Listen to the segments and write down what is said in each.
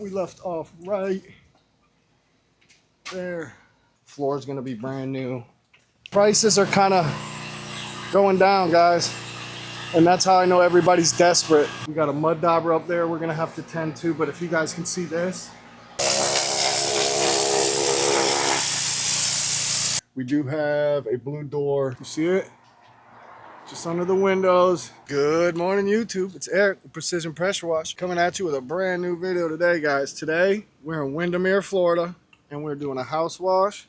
We left off right there. Floor's gonna be brand new. Prices are kind of going down, guys. And that's how I know everybody's desperate. We got a mud dauber up there we're gonna have to tend to, but if you guys can see this, we do have a blue door. You see it? Just under the windows. Good morning, YouTube. It's Eric with Precision Pressure Wash coming at you with a brand new video today, guys. Today, we're in Windermere, Florida, and we're doing a house wash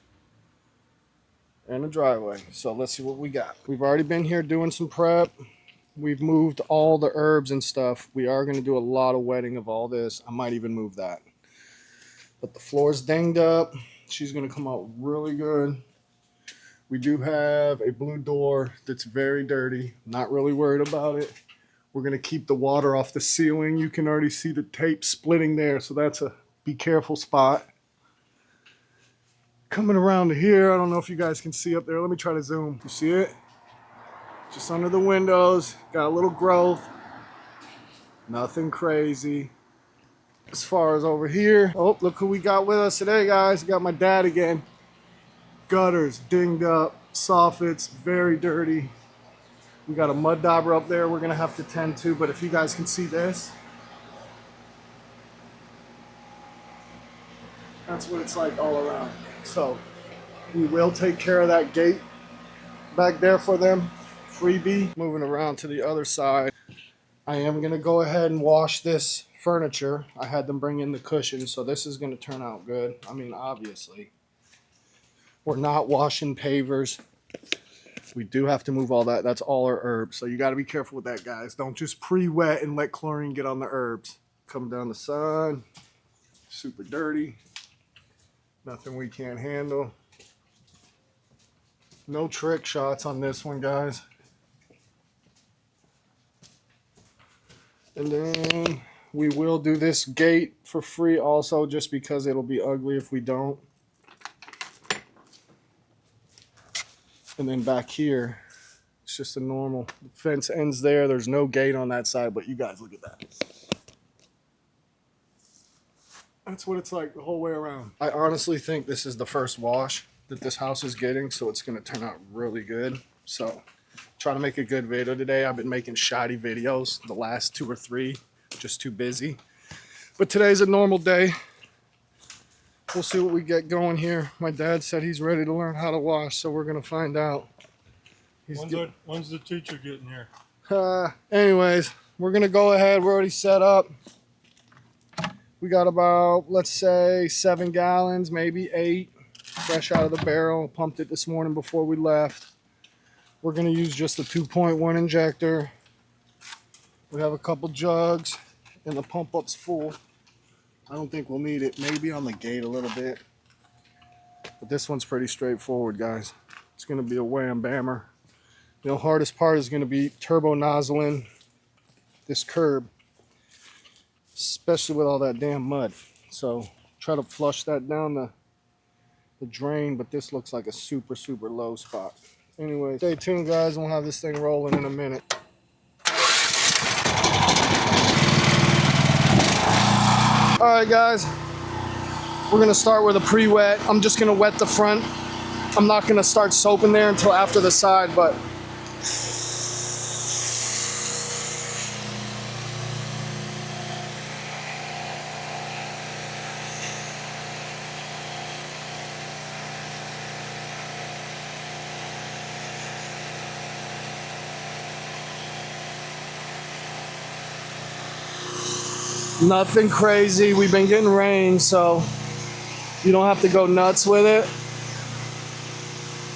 and a driveway. So let's see what we got. We've already been here doing some prep. We've moved all the herbs and stuff. We are going to do a lot of wetting of all this. I might even move that. But the floor's dinged up. She's going to come out really good. We do have a blue door that's very dirty. Not really worried about it. We're going to keep the water off the ceiling. You can already see the tape splitting there, so that's a be careful spot. Coming around to here, I don't know if you guys can see up there. Let me try to zoom. You see it? Just under the windows. Got a little growth. Nothing crazy. As far as over here, oh, look who we got with us today, guys. We got my dad again. Gutters dinged up, soffits very dirty. We got a mud dauber up there we're gonna have to tend to, but if you guys can see this, that's what it's like all around. So we will take care of that gate back there for them. Freebie. Moving around to the other side, I am gonna go ahead and wash this furniture. I had them bring in the cushions, so this is gonna turn out good. I mean, obviously. We're not washing pavers. We do have to move all that. That's all our herbs. So you got to be careful with that, guys. Don't just pre-wet and let chlorine get on the herbs. Come down the side. Super dirty. Nothing we can't handle. No trick shots on this one, guys. And then we will do this gate for free also, just because it'll be ugly if we don't. And then back here, it's just a normal the fence ends there. There's no gate on that side, but you guys look at that. That's what it's like the whole way around. I honestly think this is the first wash that this house is getting, so it's going to turn out really good. So try to make a good video today. I've been making shoddy videos the last 2 or 3, just too busy. But today's a normal day. We'll see what we get going here. My dad said he's ready to learn how to wash, so we're going to find out. When's the teacher getting here? Anyways, we're going to go ahead. We're already set up. We got about, let's say, 7 gallons, maybe 8, fresh out of the barrel. Pumped it this morning before we left. We're going to use just a 2.1 injector. We have a couple jugs, and the pump up's full. I don't think we'll need it. Maybe on the gate a little bit. But this one's pretty straightforward, guys. It's going to be a wham-bammer. The hardest part is going to be turbo nozzling this curb, especially with all that damn mud. So try to flush that down the drain, but this looks like a super, super low spot. Anyway, stay tuned, guys, and we'll have this thing rolling in a minute. All right, guys, we're gonna start with a pre-wet. I'm just gonna wet the front. I'm not gonna start soaping there until after the side, but nothing crazy. We've been getting rain, so you don't have to go nuts with it.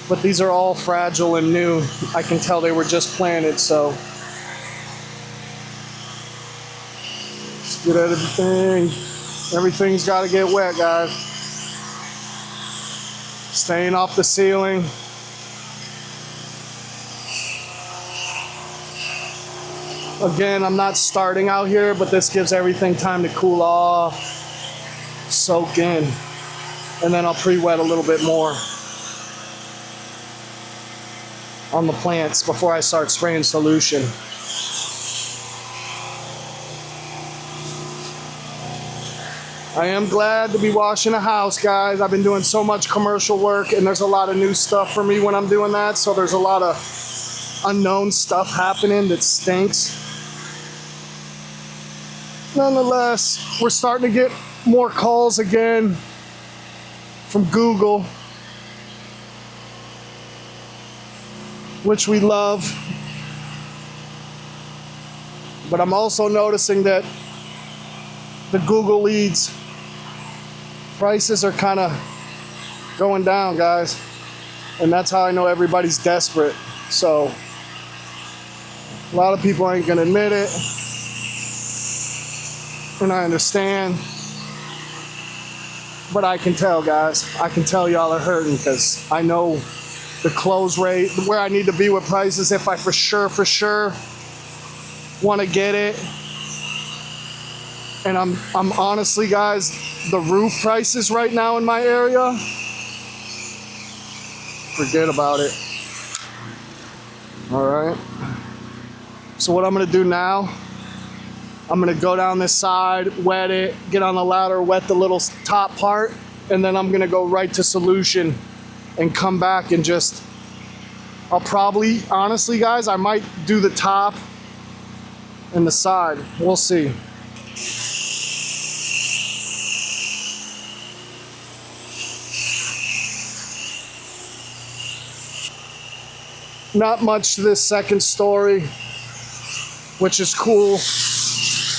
But these are all fragile and new. I can tell they were just planted, so just get everything. Everything's got to get wet, guys. Staying off the ceiling. Again, I'm not starting out here, but this gives everything time to cool off, soak in, and then I'll pre-wet a little bit more on the plants before I start spraying solution. I am glad to be washing a house, guys. I've been doing so much commercial work, and there's a lot of new stuff for me when I'm doing that, so there's a lot of unknown stuff happening that stinks. Nonetheless, we're starting to get more calls again from Google, which we love. But I'm also noticing that the Google leads prices are kind of going down, guys. And that's how I know everybody's desperate. So a lot of people ain't gonna admit it. And I understand. But I can tell, guys. I can tell y'all are hurting because I know the close rate, where I need to be with prices if I for sure want to get it. And I'm honestly, guys, the roof prices right now in my area, forget about it. All right. So what I'm gonna do now, I'm gonna go down this side, wet it, get on the ladder, wet the little top part, and then I'm gonna go right to solution and come back and just, I'll probably, honestly, guys, I might do the top and the side. We'll see. Not much to this second story, which is cool.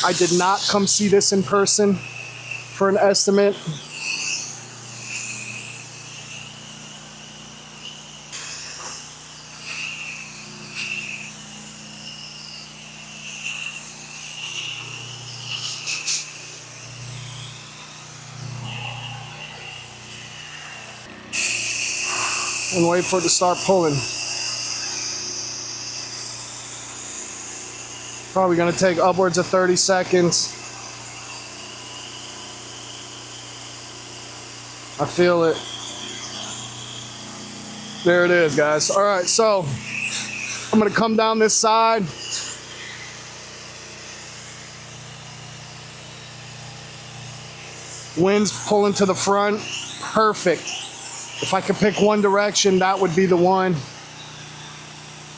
I did not come see this in person for an estimate. And wait for it to start pulling. Probably gonna take upwards of 30 seconds. I feel it. There it is, guys. All right, so I'm gonna come down this side. Wind's pulling to the front. Perfect. If I could pick one direction, that would be the one.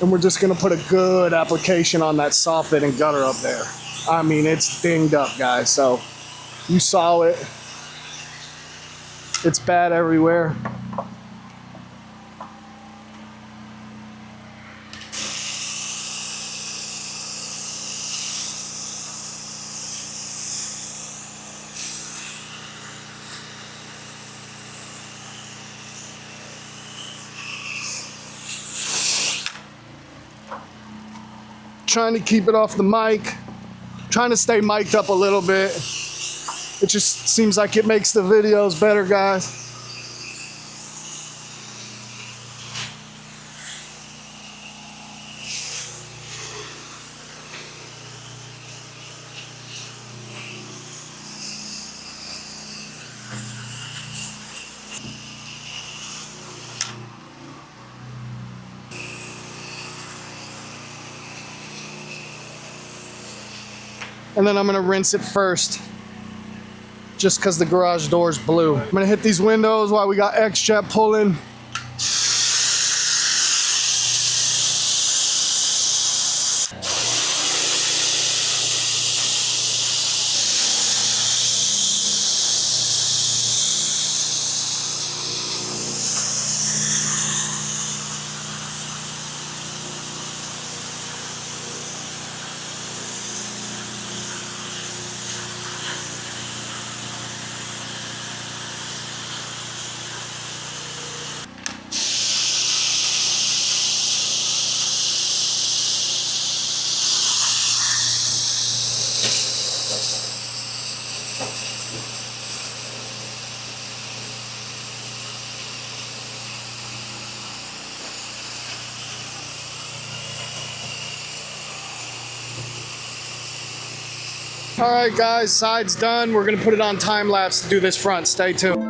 And we're just gonna put a good application on that soffit and gutter up there. I mean, it's dinged up, guys, so you saw it. It's bad everywhere. Trying to keep it off the mic, trying to stay mic'd up a little bit. It just seems like it makes the videos better, guys. And then I'm gonna rinse it first, just because the garage door's blue. I'm gonna hit these windows while we got X-Jet pulling. All right, guys, side's done. We're gonna put it on time-lapse to do this front. Stay tuned.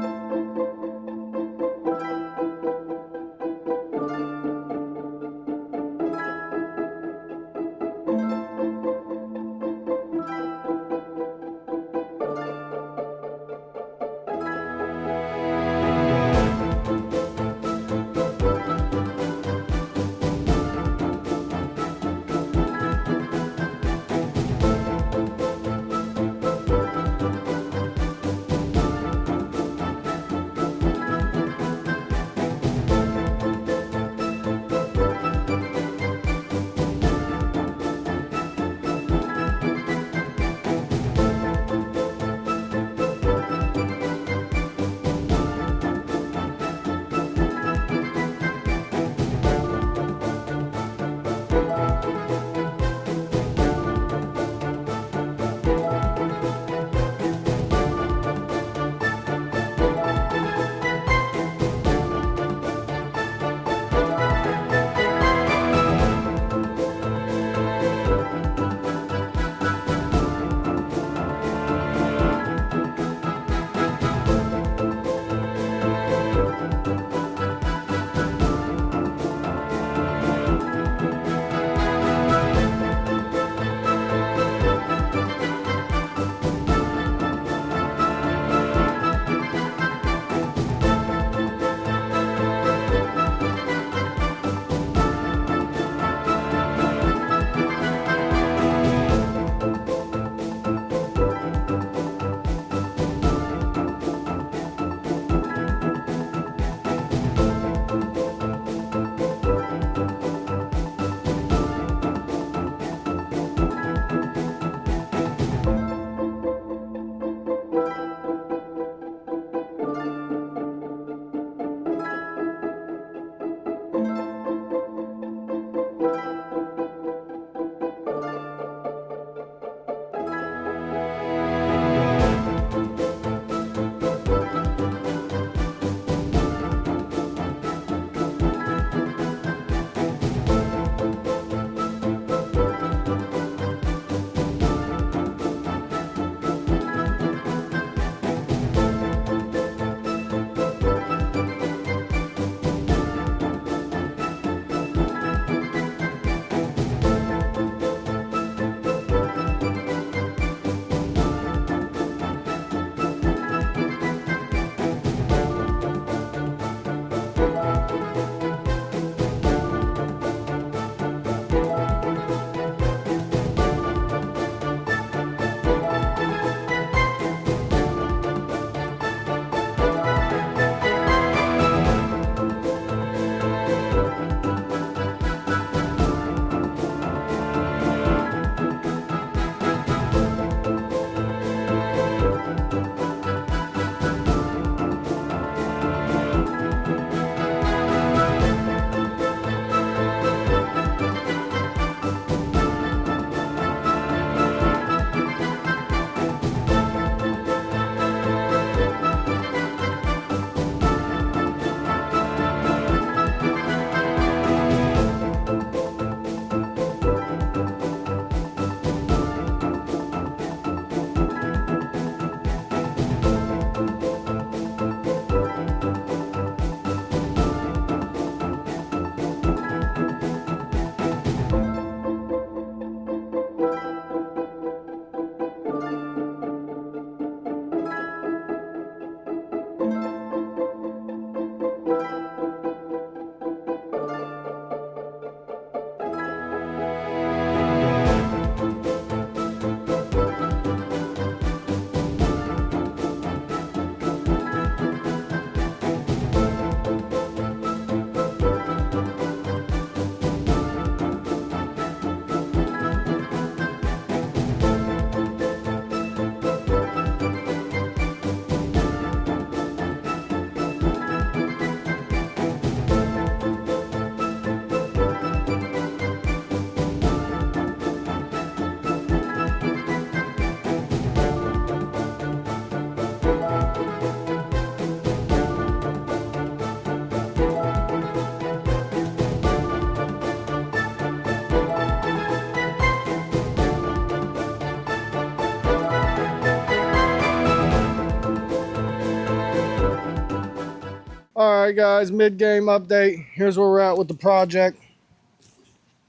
All right, guys, mid-game update. Here's where we're at with the project.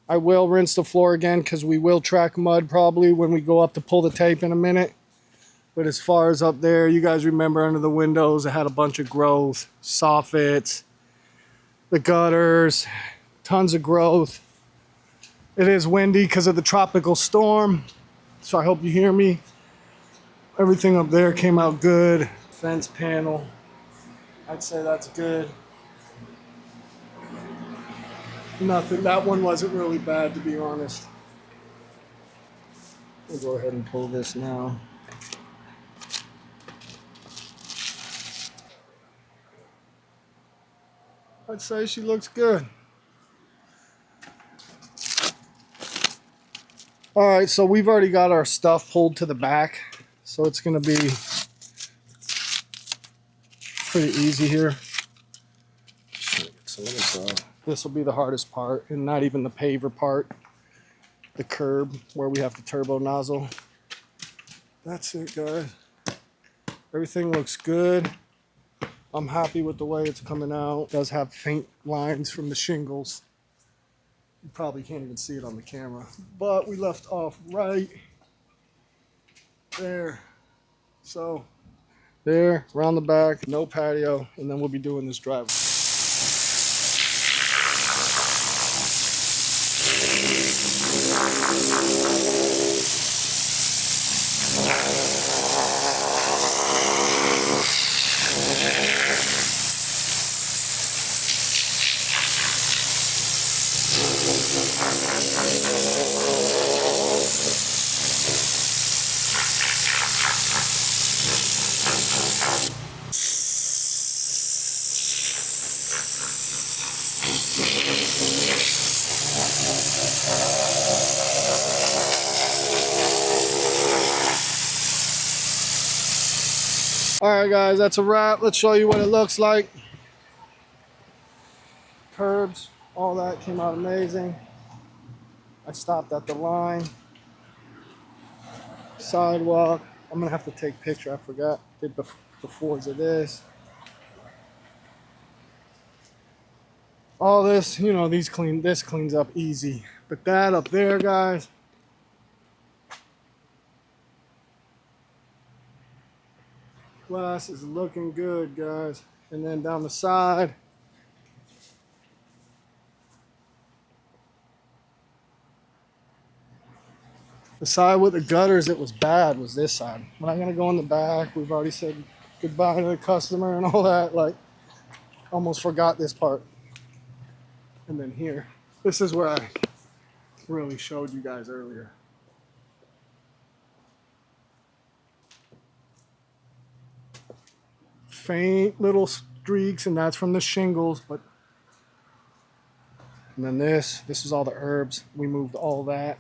I will rinse the floor again because we will track mud probably when we go up to pull the tape in a minute. But as far as up there, you guys remember under the windows, it had a bunch of growth, soffits, the gutters, tons of growth. It is windy because of the tropical storm, so I hope you hear me. Everything up there came out good. Fence panel, I'd say that's good. Nothing, that one wasn't really bad, to be honest. We'll go ahead and pull this now. I'd say she looks good. All right, so we've already got our stuff pulled to the back, so it's gonna be pretty easy here. This will be the hardest part, and not even the paver part. The curb where we have to turbo nozzle. That's it, guys. Everything looks good. I'm happy with the way it's coming out. It does have faint lines from the shingles. You probably can't even see it on the camera, but we left off right there. So there, around the back, no patio, and then we'll be doing this driveway. All right, guys, that's a wrap. Let's show you what it looks like. Curbs, all that came out amazing. I stopped at the line. Sidewalk. I'm gonna have to take a picture. I forgot. Did befores of this. All this, you know, this cleans up easy. But that up there, guys. Glass is looking good, guys. And then down the side. The side with the gutters, it was bad, was this side. We're not gonna go in the back. We've already said goodbye to the customer and all that. Like, almost forgot this part. And then here, this is where I really showed you guys earlier. Faint little streaks, and that's from the shingles, but and then this is all the herbs. We moved all that.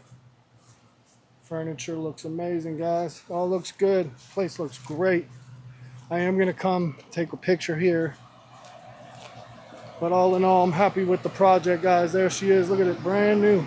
Furniture looks amazing, guys. All looks good. Place looks great. I am gonna come take a picture here. But all in all, I'm happy with the project, guys. There she is. Look at it, brand new.